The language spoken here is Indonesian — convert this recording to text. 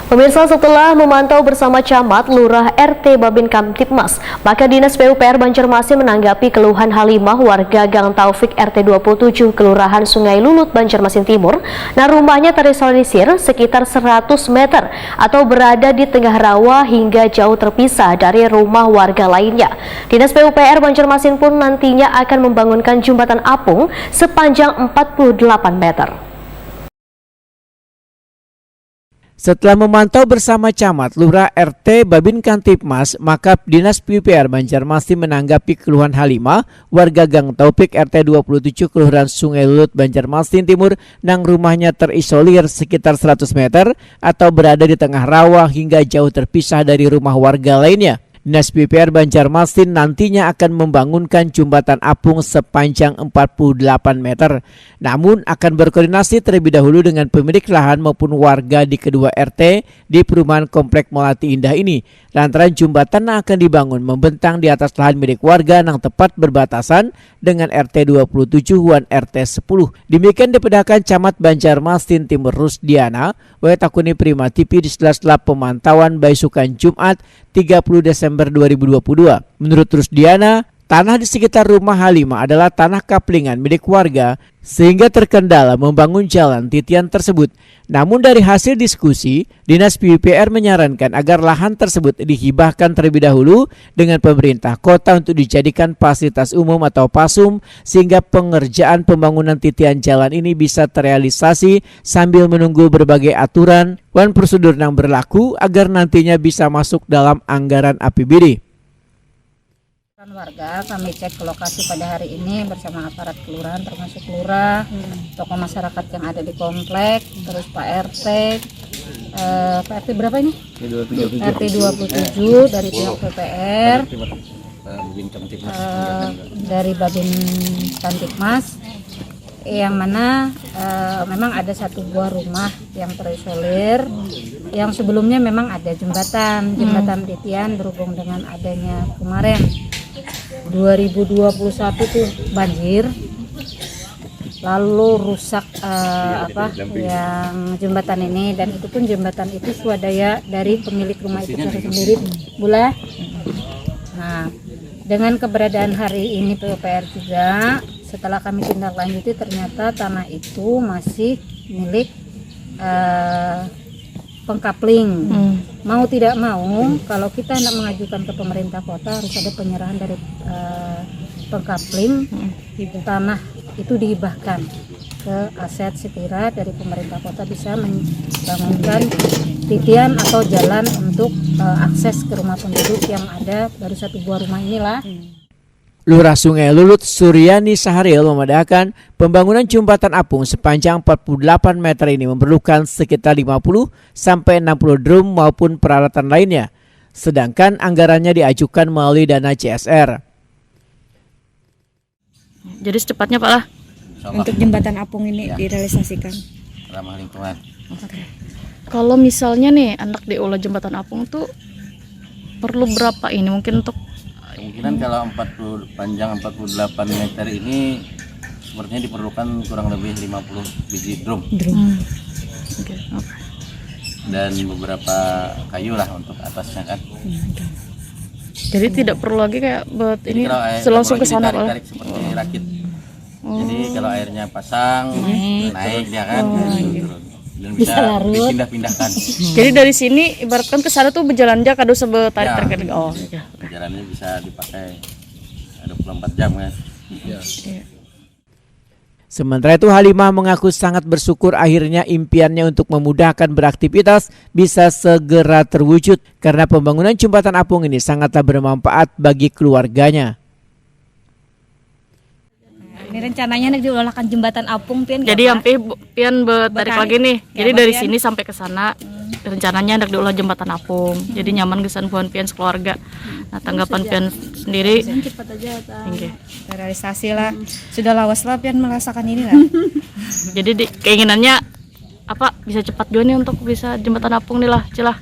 Pemirsa, setelah memantau bersama camat, lurah, RT Babin Kamtipmas, maka Dinas PUPR Banjarmasin menanggapi keluhan Halimah warga Gang Taufik RT 27 Kelurahan Sungai Lulut Banjarmasin Timur. Nah, rumahnya terisolir sekitar 100 meter atau berada di tengah rawa hingga jauh terpisah dari rumah warga lainnya. Dinas PUPR Banjarmasin pun nantinya akan membangunkan jembatan apung sepanjang 48 meter. Setelah memantau bersama camat, lurah, RT Babin Kamtipmas, maka Dinas PUPR Banjarmasin menanggapi keluhan Halimah, warga Gang Taufik RT 27 Kelurahan Sungai Lulut Banjarmasin Timur, nang rumahnya terisolir sekitar 100 meter atau berada di tengah rawa hingga jauh terpisah dari rumah warga lainnya. Dinas PUPR Banjarmasin nantinya akan membangunkan jembatan apung sepanjang 48 meter. Namun akan berkoordinasi terlebih dahulu dengan pemilik lahan maupun warga di kedua RT di perumahan Komplek Melati Indah ini. Lantaran jembatan yang akan dibangun membentang di atas lahan milik warga yang tepat berbatasan dengan RT 27 dan RT 10. Demikian dipedakan Camat Banjarmasin Timur Rusdiana, Takuni Prima TV di sela-sela pemantauan Baisukan Jumat 30 Desember 2022. Menurut Rusdiana, tanah di sekitar rumah Halimah adalah tanah kaplingan milik warga sehingga terkendala membangun jalan titian tersebut. Namun dari hasil diskusi, Dinas PUPR menyarankan agar lahan tersebut dihibahkan terlebih dahulu dengan pemerintah kota untuk dijadikan fasilitas umum atau PASUM sehingga pengerjaan pembangunan titian jalan ini bisa terrealisasi sambil menunggu berbagai aturan dan prosedur yang berlaku agar nantinya bisa masuk dalam anggaran APBD. Warga kami cek ke lokasi pada hari ini bersama aparat kelurahan termasuk lurah, tokoh masyarakat yang ada di komplek, terus Pak RT, Pak RT berapa ini? RT 27 dari pihak PUPR, dari Babin Kamtipmas, yang mana memang ada satu buah rumah yang terisolir, yang sebelumnya memang ada jembatan titian berhubung dengan adanya kemarin 2021 tuh banjir, lalu rusak yang jembatan ini, dan itu pun jembatan itu swadaya dari pemilik rumah itu sendiri pula. Nah, dengan keberadaan hari ini PUPR juga, setelah kami tindak lanjuti ternyata tanah itu masih milik pengkapling. Mau tidak mau, kalau kita hendak mengajukan ke pemerintah kota harus ada penyerahan dari pengkapling. Tanah itu dihibahkan ke aset sekira dari pemerintah kota bisa membangunkan titian atau jalan untuk akses ke rumah penduduk yang ada baru satu buah rumah inilah. Lurah Sungai Lulut Suryani Saharil memadakan pembangunan jembatan apung sepanjang 48 meter ini memerlukan sekitar 50 sampai 60 drum maupun peralatan lainnya. Sedangkan anggarannya diajukan melalui dana CSR. Jadi secepatnya Pak lah untuk jembatan apung ini direalisasikan. Ramah lingkungan. Oke. Kalau misalnya nih anak diolah jembatan apung tuh perlu berapa ini mungkin untuk kemungkinan kalau panjang 48 meter ini sepertinya diperlukan kurang lebih 50 biji drum. Okay. Dan beberapa kayu lah untuk atasnya kan. Jadi tidak perlu lagi kayak buat jadi ini langsung ke sana Pak. Tarik seperti rakit. Jadi kalau airnya pasang naik dia kan turun. Dan bisa dipindah-pindahkan. Jadi dari sini ibaratkan ke sana tuh berjalan aja kado tarik tarik. Oh, iya. Jalannya bisa dipakai 24 jam kan. Iya. Sementara itu Halimah mengaku sangat bersyukur akhirnya impiannya untuk memudahkan beraktivitas bisa segera terwujud karena pembangunan jembatan apung ini sangatlah bermanfaat bagi keluarganya. Ini rencananya nih diolahkan jembatan apung pian. Jadi sampai pian tarik lagi nih. Jadi dari sini sampai ke sana rencananya hendak diolah jembatan apung. Jadi nyaman kesan buan pian sekeluarga. Nah, tanggapan pian sendiri Cepat aja realisasi lah. Sudah lawas lah pian merasakan ini lah. Jadi keinginannya apa bisa cepat juga nih untuk bisa jembatan apung nih lah, celah.